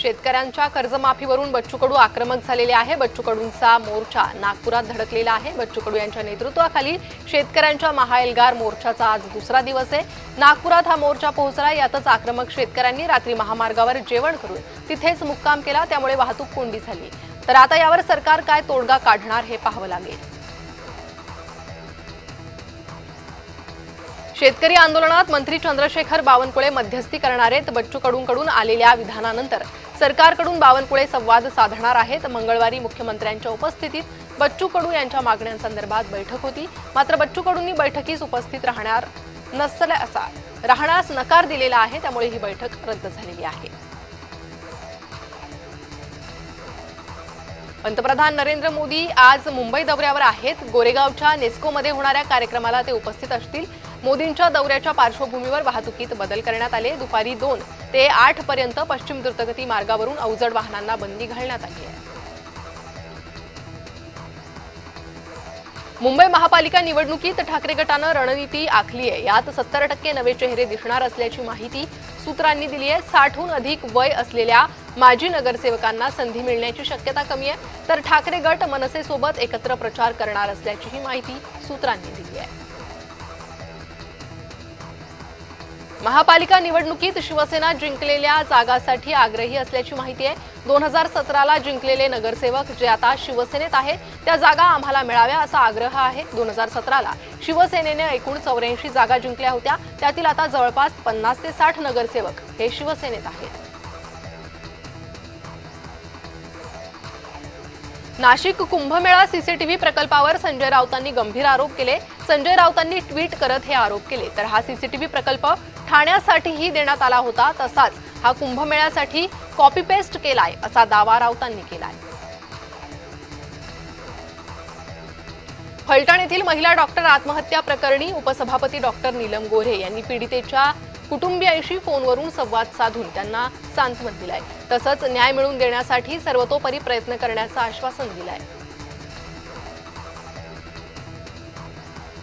शेतकऱ्यांच्या कर्जमाफीवरून बच्चू कडू आक्रमक झालेले आहे। बच्चू कडूंचा मोर्चा नागपुरात धडकलेला आहे। बच्चू कडू यांच्या नेतृत्वाखाली शेतकऱ्यांच्या महाएल्गार मोर्चाचा आज दुसरा दिवस आहे। नागपुरात हा मोर्चा पोहोचला। यातच आक्रमक शेतकऱ्यांनी रात्री महामार्गावर जेवण करून तिथेच मुक्काम केला, त्यामुळे वाहतूक कोंडी झाली। तर आता यावर सरकार काय तोडगा काढणार हे पाहावं लागेल। शेतकरी आंदोलनात मंत्री चंद्रशेखर बावनकुळे मध्यस्थी करणार आहेत। बच्चू कडूंकडून आलेल्या विधानानंतर सरकारकडून बावनकुळे संवाद साधणार आहेत। मंगळवारी मुख्यमंत्र्यांच्या उपस्थितीत बच्चू कडू यांच्या मागण्यांसंदर्भात बैठक होती, मात्र बच्चू कडूंनी बैठकीस उपस्थित राहण्यास नकार दिलेला आहे, त्यामुळे ही बैठक रद्द झालेली आहे। पंतप्रधान नरेंद्र मोदी आज मुंबई दौऱ्यावर आहेत। गोरेगावच्या नेस्कोमध्ये होणाऱ्या कार्यक्रमाला ते उपस्थित असतील। मोदींच्या दौऱ्याच्या पार्श्वभूमीवर वाहतुकीत बदल करण्यात आले। दुपारी 2 ते 8 पर्यंत पश्चिम द्रुतगती मार्गावरून अवजड वाहनांना बंदी घालण्यात आली आहे। मुंबई महापालिका निवडणुकीत ठाकरे गटानं रणनीती आखली आहे। यात 70% नवे चेहरे दिसणार असल्याची माहिती सूत्रांनी दिली आहे। 60हून अधिक वय असलेल्या माजी नगरसेवकांना संधी मिळण्याची शक्यता कमी आहे, तर ठाकरे गट मनसेसोबत एकत्र प्रचार करणार असल्याचीही माहिती सूत्रांनी दिली आहे। महापालिका निवडणुकीत शिवसेना जिंकलेल्या जागांसाठी आग्रही असल्याची माहिती आहे। 2017ला जिंकलेले नगरसेवक जे आता शिवसेनेत आहेत त्या जागा आम्हाला मिळाव्या असा आग्रह आहे। 2017ला शिवसेनेने एकूण 84 जागा जिंकल्या होत्या, त्यातील आता जवळपास 50 ते 60 नगरसेवक हे शिवसेनेत आहेत। नाशिक कुंभमेळा सीसीटीव्ही प्रकल्पावर संजय राऊतांनी गंभीर आरोप केले। संजय राऊतांनी ट्विट करत हे आरोप केले, तर हा सीसीटीव्ही प्रकल्प ठाण्यासाठीही देण्यात आला होता, तसाच हा कुंभमेळ्यासाठी कॉपी पेस्ट केलाय असा दावा राऊतांनी केलाय। फलटण येथील महिला डॉक्टर आत्महत्या प्रकरणी उपसभापती डॉक्टर नीलम गोऱ्हे यांनी पीडितेच्या कुटुंबियांशी फोनवरून संवाद साधून त्यांना सांत्वन दिलंय, तसंच न्याय मिळवून देण्यासाठी सर्वतोपरी प्रयत्न करण्याचं आश्वासन दिलंय।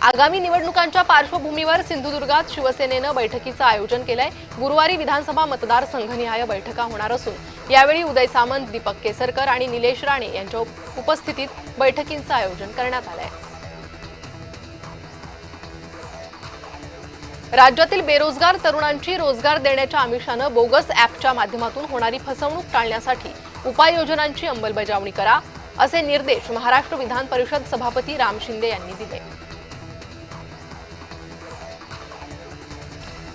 आगामी निवडणुकांच्या पार्श्वभूमीवर सिंधुदुर्गात शिवसेनेनं बैठकीचं आयोजन केलंय। गुरुवारी विधानसभा मतदारसंघनिहाय बैठका होणार असून यावेळी उदय सामंत, दीपक केसरकर आणि निलेश राणे यांच्या उपस्थितीत बैठकींचं आयोजन करण्यात आलंय। राज्यातील बेरोजगार तरुणांची रोजगार देण्याच्या आमिषानं बोगस ॲपच्या माध्यमातून होणारी फसवणूक टाळण्यासाठी उपाययोजनांची अंमलबजावणी करा, असे निर्देश महाराष्ट्र विधान परिषद सभापती राम शिंदे यांनी दिले।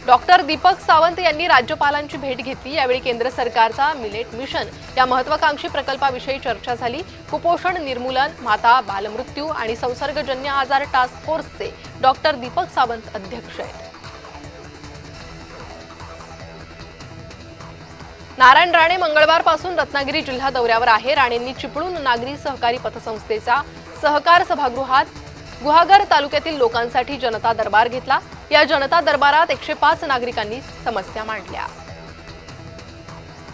डॉक्टर दीपक सावंत यांनी राज्यपालांची भेट घेतली। यावेळी केंद्र सरकारचा मिलेट मिशन या महत्त्वाकांक्षी प्रकल्पाविषयी चर्चा झाली। कुपोषण निर्मूलन, माता बालमृत्यू आणि संसर्गजन्य आजार टास्क फोर्सचे डॉक्टर दीपक सावंत अध्यक्ष आहेत। नारायण राणे मंगळवारपासून रत्नागिरी जिल्हा दौऱ्यावर आहे। राणेंनी चिपळूण नागरी सहकारी पतसंस्थेचा सहकार सभागृहात गुहागर तालुक्यातील लोकांसाठी जनता दरबार घेतला। या जनता दरबारात 105 नागरिकांनी समस्या मांडल्या।